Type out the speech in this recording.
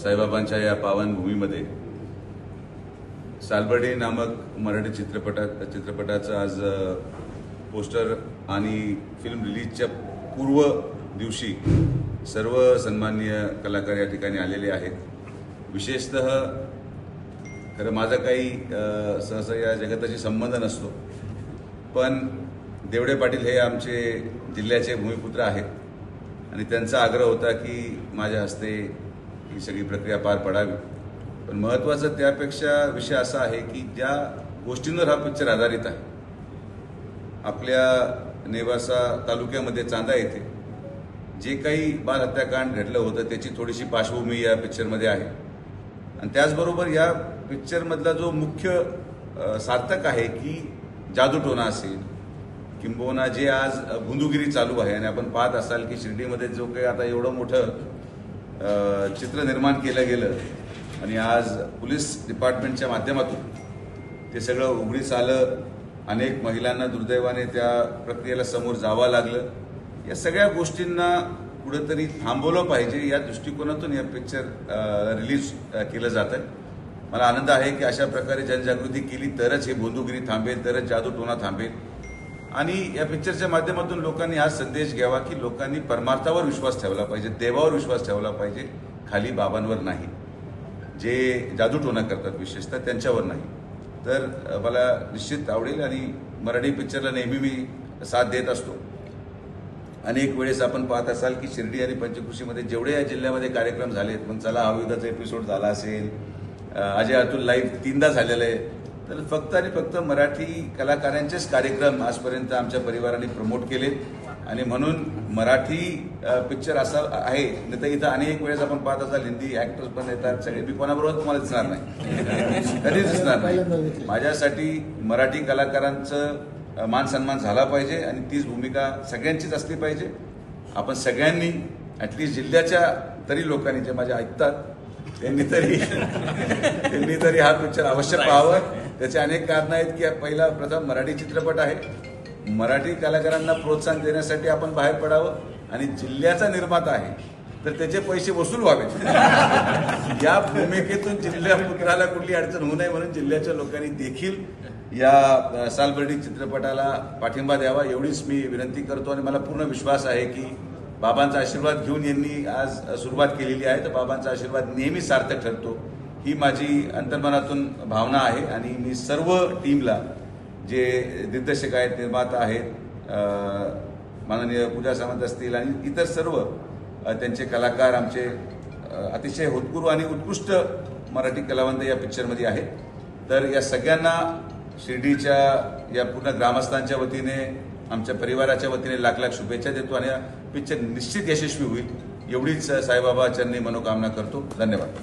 साईबाबांच्या या पावनभूमीमध्ये सालबर्डी नामक मराठी चित्रपटाचं आज पोस्टर आणि फिल्म रिलीजच्या पूर्व दिवशी सर्व सन्माननीय कलाकार या ठिकाणी आलेले आहेत. विशेषतः खरं माझा काही सहसा या जगताशी संबंध नसतो, पण देवडे पाटील हे आमचे जिल्ह्याचे भूमिपुत्र आहेत आणि त्यांचा आग्रह होता की माझ्या हस्ते ही सगळी प्रक्रिया पार पडावी. पण महत्त्वाचं त्यापेक्षा विषय असा आहे की ज्या गोष्टींवर हा पिक्चर आधारित आहे, आपल्या नेवासा तालुक्यामध्ये चांदा येथे जे काही बाल हत्याकांड घडलं होतं त्याची थोडीशी पार्श्वभूमी या पिक्चरमध्ये आहे. आणि त्याचबरोबर या पिक्चरमधला जो मुख्य सार्थक आहे की जादूटोणा असेल किंबहुना जे आज भुंदूगिरी चालू आहे, आणि आपण पाहत असाल की शिर्डीमध्ये जो काही आता एवढं मोठं चित्र निर्माण केलं गेलं आणि आज पोलीस डिपार्टमेंटच्या माध्यमातून ते सगळं उघडीस आलं. अनेक महिलांना दुर्दैवाने त्या प्रक्रियेला समोर जावं लागलं. या सगळ्या गोष्टींना कुठंतरी थांबवलं पाहिजे या दृष्टिकोनातून हे पिक्चर रिलीज केलं जात आहे. मला आनंद आहे की अशा प्रकारे जनजागृती केली तरच हे भोंदूगिरी थांबेल, तरच जादूटोणा थांबेल. आणि या पिक्चरच्या माध्यमातून लोकांनी हा संदेश घ्यावा की लोकांनी परमार्थावर विश्वास ठेवला पाहिजे, देवावर विश्वास ठेवला पाहिजे, खाली बाबांवर नाही. जे जादूटोणा करतात विशेषतः त्यांच्यावर नाही. तर मला निश्चित आवडेल आणि मराठी पिक्चरला नेहमी मी साथ देत असतो. अनेक वेळेस आपण पाहत असाल की शिर्डी आणि पंचकृषीमध्ये जेवढे या जिल्ह्यामध्ये कार्यक्रम झालेत, मग चला आयुधाचा एपिसोड झाला असेल, अजय अतुल लाईव्ह 3दा झालेलं आहे, तर फक्त आणि फक्त मराठी कलाकारांचेच कार्यक्रम आजपर्यंत आमच्या परिवाराने प्रमोट केलेत. आणि म्हणून मराठी पिक्चर असा आहे. नाही तर इथं अनेक वेळेस आपण पाहत असाल हिंदी ॲक्टर्स पण येतात सगळे, मी कोणाबरोबर तुम्हाला दिसणार नाही, कधीच दिसणार नाही. माझ्यासाठी मराठी कलाकारांचं मान सन्मान झाला पाहिजे आणि तीच भूमिका सगळ्यांचीच असली पाहिजे. आपण सगळ्यांनी ॲटलिस्ट जिल्ह्याच्या तरी लोकांनी जे माझ्या ऐकतात त्यांनी तरी हा पिक्चर अवश्य पाहावं. त्याचे अनेक कारणं आहेत की पहिला प्रथम मराठी चित्रपट आहे, मराठी कलाकारांना प्रोत्साहन देण्यासाठी आपण बाहेर पडावं, आणि जिल्ह्याचा निर्माता आहे तर त्याचे पैसे वसूल व्हावेत. या भूमिकेतून जिल्ह्या पुत्राला कुठली अडचण होऊ नये म्हणून जिल्ह्याच्या लोकांनी देखील या सालबर्डी चित्रपटाला पाठिंबा द्यावा एवढीच मी विनंती करतो. आणि मला पूर्ण विश्वास आहे की बाबांचा आशीर्वाद घेऊन यांनी आज सुरुवात केलेली आहे, तर बाबांचा आशीर्वाद नेहमी सार्थक ठरतो ही माझी अंतर्मनातून भावना आहे. आणि मी सर्व टीमला, जे दिग्दर्शक आहेत, निर्माता आहेत, माननीय पूजा सावंत असतील आणि इतर सर्व त्यांचे कलाकार, आमचे अतिशय होतकुरू आणि उत्कृष्ट मराठी कलावंत या पिक्चरमध्ये आहेत. तर या सगळ्यांना शिर्डीच्या या पूर्ण ग्रामस्थांच्या वतीने, आमच्या परिवाराच्या वतीने लाख लाख शुभेच्छा देतो आणि हा पिक्चर निश्चित यशस्वी होईल एवढीच साईबाबा चरणी मनोकामना करतो. धन्यवाद.